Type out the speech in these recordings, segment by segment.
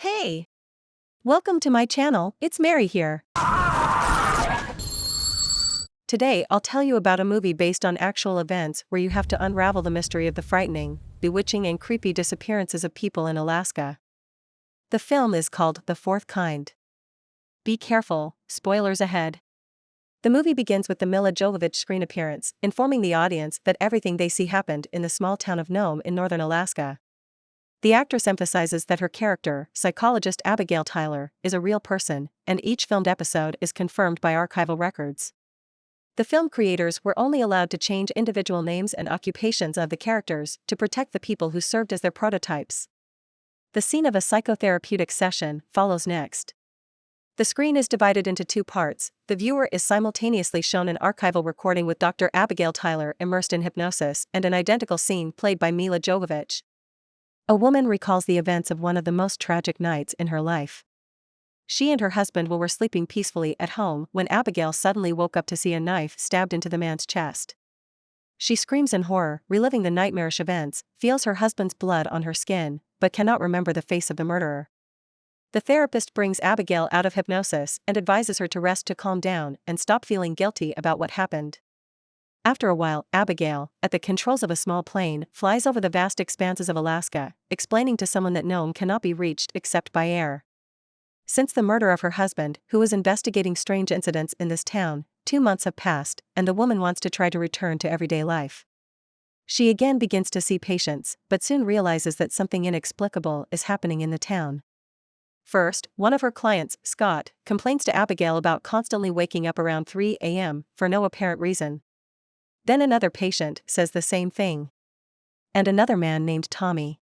Hey! Welcome to my channel, it's Mary here. Today I'll tell you about a movie based on actual events where you have to unravel the mystery of the frightening, bewitching and creepy disappearances of people in Alaska. The film is called The Fourth Kind. Be careful, spoilers ahead. The movie begins with the Milla Jovovich screen appearance, informing the audience that everything they see happened in the small town of Nome in northern Alaska. The actress emphasizes that her character, psychologist Abigail Tyler, is a real person, and each filmed episode is confirmed by archival records. The film creators were only allowed to change individual names and occupations of the characters to protect the people who served as their prototypes. The scene of a psychotherapeutic session follows next. The screen is divided into two parts. The viewer is simultaneously shown an archival recording with Dr. Abigail Tyler immersed in hypnosis and an identical scene played by Milla Jovovich. A woman recalls the events of one of the most tragic nights in her life. She and her husband were sleeping peacefully at home when Abigail suddenly woke up to see a knife stabbed into the man's chest. She screams in horror, reliving the nightmarish events, feels her husband's blood on her skin, but cannot remember the face of the murderer. The therapist brings Abigail out of hypnosis and advises her to rest to calm down and stop feeling guilty about what happened. After a while, Abigail, at the controls of a small plane, flies over the vast expanses of Alaska, explaining to someone that Nome cannot be reached except by air. Since the murder of her husband, who was investigating strange incidents in this town, 2 months have passed, and the woman wants to try to return to everyday life. She again begins to see patients, but soon realizes that something inexplicable is happening in the town. First, one of her clients, Scott, complains to Abigail about constantly waking up around 3 a.m. for no apparent reason. Then another patient says the same thing. And another man named Tommy.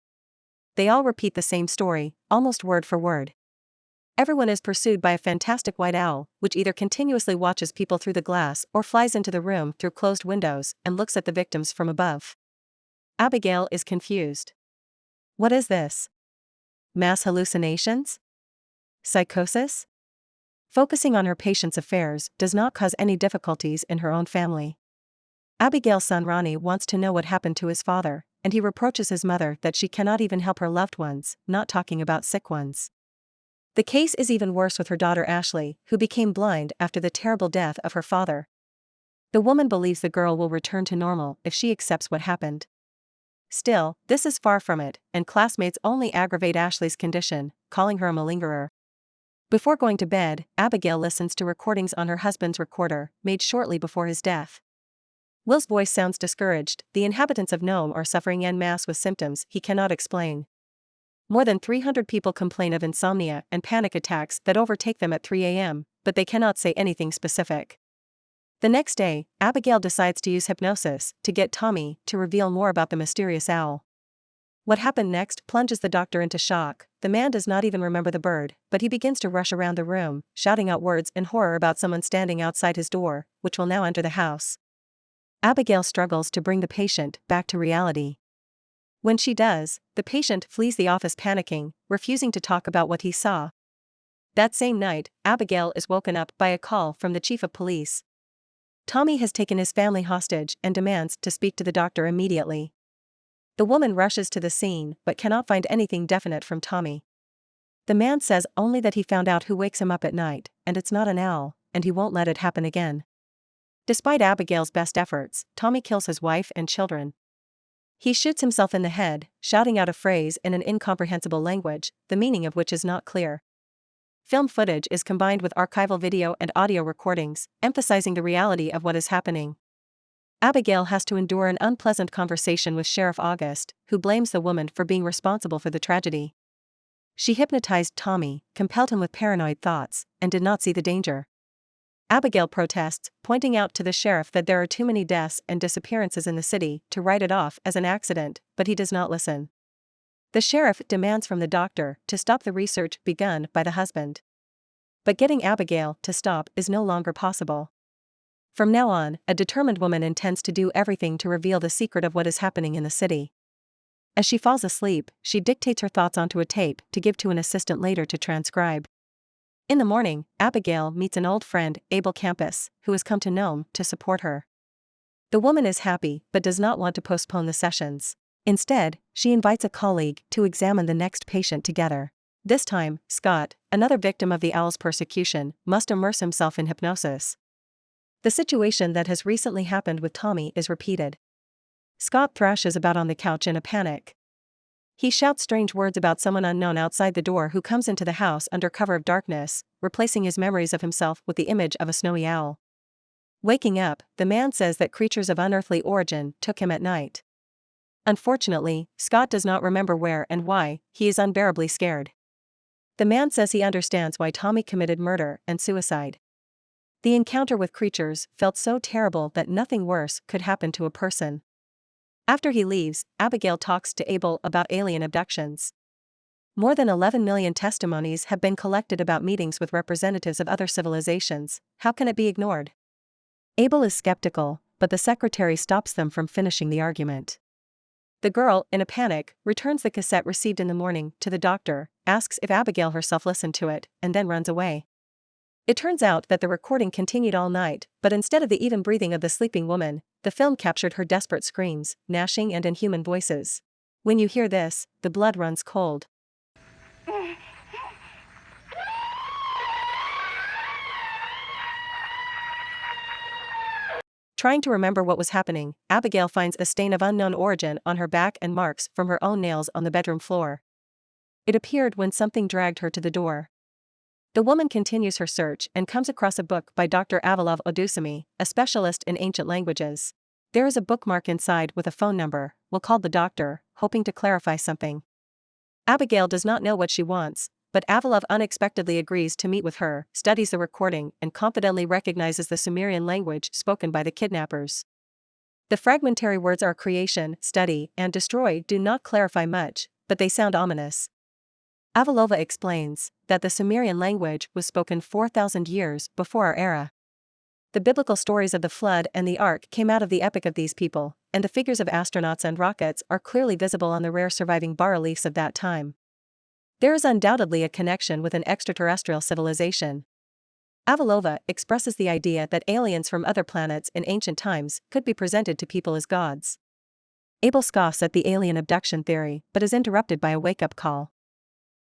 They all repeat the same story, almost word for word. Everyone is pursued by a fantastic white owl, which either continuously watches people through the glass or flies into the room through closed windows and looks at the victims from above. Abigail is confused. What is this? Mass hallucinations? Psychosis? Focusing on her patient's affairs does not cause any difficulties in her own family. Abigail's son Ronnie wants to know what happened to his father, and he reproaches his mother that she cannot even help her loved ones, not talking about sick ones. The case is even worse with her daughter Ashley, who became blind after the terrible death of her father. The woman believes the girl will return to normal if she accepts what happened. Still, this is far from it, and classmates only aggravate Ashley's condition, calling her a malingerer. Before going to bed, Abigail listens to recordings on her husband's recorder, made shortly before his death. Will's voice sounds discouraged. The inhabitants of Nome are suffering en masse with symptoms he cannot explain. More than 300 people complain of insomnia and panic attacks that overtake them at 3 a.m., but they cannot say anything specific. The next day, Abigail decides to use hypnosis to get Tommy to reveal more about the mysterious owl. What happened next plunges the doctor into shock. The man does not even remember the bird, but he begins to rush around the room, shouting out words in horror about someone standing outside his door, which will now enter the house. Abigail struggles to bring the patient back to reality. When she does, the patient flees the office panicking, refusing to talk about what he saw. That same night, Abigail is woken up by a call from the chief of police. Tommy has taken his family hostage and demands to speak to the doctor immediately. The woman rushes to the scene but cannot find anything definite from Tommy. The man says only that he found out who wakes him up at night, and it's not an owl, and he won't let it happen again. Despite Abigail's best efforts, Tommy kills his wife and children. He shoots himself in the head, shouting out a phrase in an incomprehensible language, the meaning of which is not clear. Film footage is combined with archival video and audio recordings, emphasizing the reality of what is happening. Abigail has to endure an unpleasant conversation with Sheriff August, who blames the woman for being responsible for the tragedy. She hypnotized Tommy, compelled him with paranoid thoughts, and did not see the danger. Abigail protests, pointing out to the sheriff that there are too many deaths and disappearances in the city to write it off as an accident, but he does not listen. The sheriff demands from the doctor to stop the research begun by the husband. But getting Abigail to stop is no longer possible. From now on, a determined woman intends to do everything to reveal the secret of what is happening in the city. As she falls asleep, she dictates her thoughts onto a tape to give to an assistant later to transcribe. In the morning, Abigail meets an old friend, Abel Campus, who has come to Nome to support her. The woman is happy but does not want to postpone the sessions. Instead, she invites a colleague to examine the next patient together. This time, Scott, another victim of the owl's persecution, must immerse himself in hypnosis. The situation that has recently happened with Tommy is repeated. Scott thrashes about on the couch in a panic. He shouts strange words about someone unknown outside the door who comes into the house under cover of darkness, replacing his memories of himself with the image of a snowy owl. Waking up, the man says that creatures of unearthly origin took him at night. Unfortunately, Scott does not remember where and why. He is unbearably scared. The man says he understands why Tommy committed murder and suicide. The encounter with creatures felt so terrible that nothing worse could happen to a person. After he leaves, Abigail talks to Abel about alien abductions. More than 11 million testimonies have been collected about meetings with representatives of other civilizations. How can it be ignored? Abel is skeptical, but the secretary stops them from finishing the argument. The girl, in a panic, returns the cassette received in the morning to the doctor, asks if Abigail herself listened to it, and then runs away. It turns out that the recording continued all night, but instead of the even breathing of the sleeping woman, the film captured her desperate screams, gnashing and inhuman voices. When you hear this, the blood runs cold. Trying to remember what was happening, Abigail finds a stain of unknown origin on her back and marks from her own nails on the bedroom floor. It appeared when something dragged her to the door. The woman continues her search and comes across a book by Dr. Avalov Odusimi, a specialist in ancient languages. There is a bookmark inside with a phone number. We'll call the doctor, hoping to clarify something. Abigail does not know what she wants, but Avalov unexpectedly agrees to meet with her, studies the recording, and confidently recognizes the Sumerian language spoken by the kidnappers. The fragmentary words are creation, study, and destroy do not clarify much, but they sound ominous. Avalova explains that the Sumerian language was spoken 4,000 years before our era. The biblical stories of the flood and the ark came out of the epic of these people, and the figures of astronauts and rockets are clearly visible on the rare surviving bas-reliefs of that time. There is undoubtedly a connection with an extraterrestrial civilization. Avalova expresses the idea that aliens from other planets in ancient times could be presented to people as gods. Abel scoffs at the alien abduction theory but is interrupted by a wake-up call.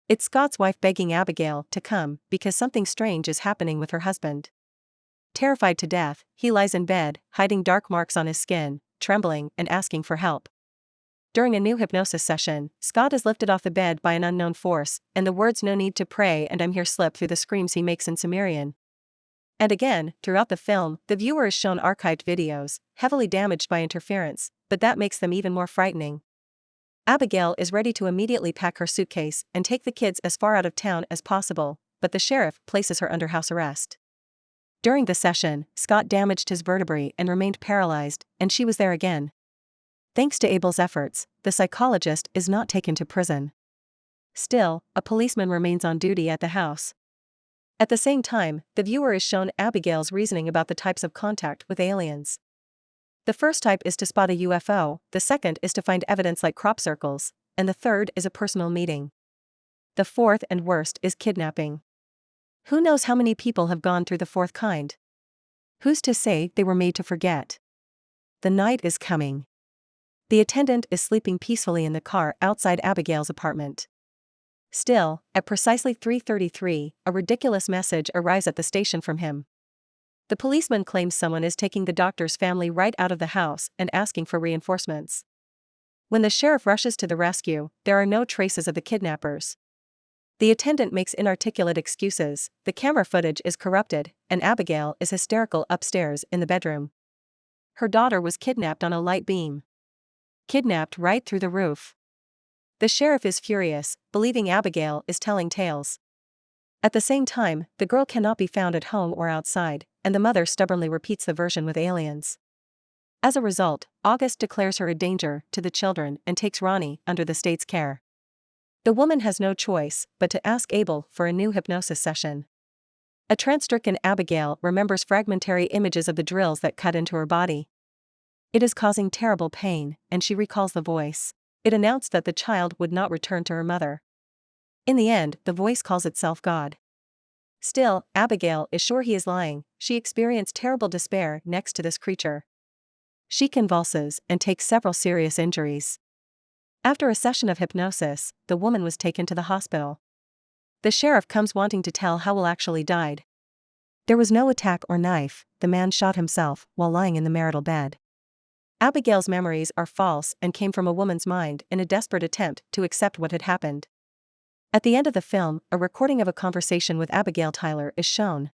It's Scott's wife begging Abigail to come because something strange is happening with her husband. Terrified to death, he lies in bed, hiding dark marks on his skin, trembling and asking for help. During a new hypnosis session, Scott is lifted off the bed by an unknown force, and the words "no need to pray" and "I'm here" slip through the screams he makes in Sumerian. And again, throughout the film, the viewer is shown archived videos, heavily damaged by interference, but that makes them even more frightening. Abigail is ready to immediately pack her suitcase and take the kids as far out of town as possible, but the sheriff places her under house arrest. During the session, Scott damaged his vertebrae and remained paralyzed, and she was there again. Thanks to Abel's efforts, the psychologist is not taken to prison. Still, a policeman remains on duty at the house. At the same time, the viewer is shown Abigail's reasoning about the types of contact with aliens. The first type is to spot a UFO, the second is to find evidence like crop circles, and the third is a personal meeting. The fourth and worst is kidnapping. Who knows how many people have gone through the fourth kind? Who's to say they were made to forget? The night is coming. The attendant is sleeping peacefully in the car outside Abigail's apartment. Still, at precisely 3:33, a ridiculous message arrives at the station from him. The policeman claims someone is taking the doctor's family right out of the house and asking for reinforcements. When the sheriff rushes to the rescue, there are no traces of the kidnappers. The attendant makes inarticulate excuses, the camera footage is corrupted, and Abigail is hysterical upstairs in the bedroom. Her daughter was kidnapped on a light beam. Kidnapped right through the roof. The sheriff is furious, believing Abigail is telling tales. At the same time, the girl cannot be found at home or outside, and the mother stubbornly repeats the version with aliens. As a result, August declares her a danger to the children and takes Ronnie under the state's care. The woman has no choice but to ask Abel for a new hypnosis session. A trance-stricken Abigail remembers fragmentary images of the drills that cut into her body. It is causing terrible pain, and she recalls the voice. It announced that the child would not return to her mother. In the end, the voice calls itself God. Still, Abigail is sure he is lying. She experienced terrible despair next to this creature. She convulses and takes several serious injuries. After a session of hypnosis, the woman was taken to the hospital. The sheriff comes wanting to tell how Will actually died. There was no attack or knife, the man shot himself while lying in the marital bed. Abigail's memories are false and came from a woman's mind in a desperate attempt to accept what had happened. At the end of the film, a recording of a conversation with Abigail Tyler is shown.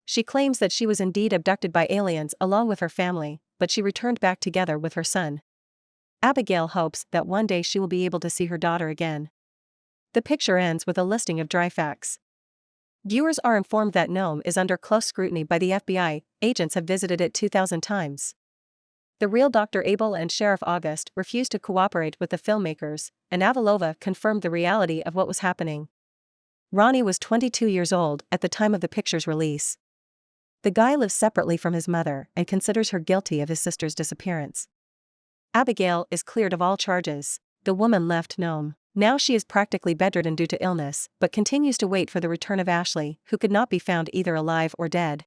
She claims that she was indeed abducted by aliens along with her family, but she returned back together with her son. Abigail hopes that one day she will be able to see her daughter again. The picture ends with a listing of dry facts. Viewers are informed that Nome is under close scrutiny by the FBI, agents have visited it 2,000 times. The real Dr. Abel and Sheriff August refused to cooperate with the filmmakers, and Avalova confirmed the reality of what was happening. Ronnie was 22 years old at the time of the picture's release. The guy lives separately from his mother and considers her guilty of his sister's disappearance. Abigail is cleared of all charges. The woman left Nome. Now she is practically bedridden due to illness, but continues to wait for the return of Ashley, who could not be found either alive or dead.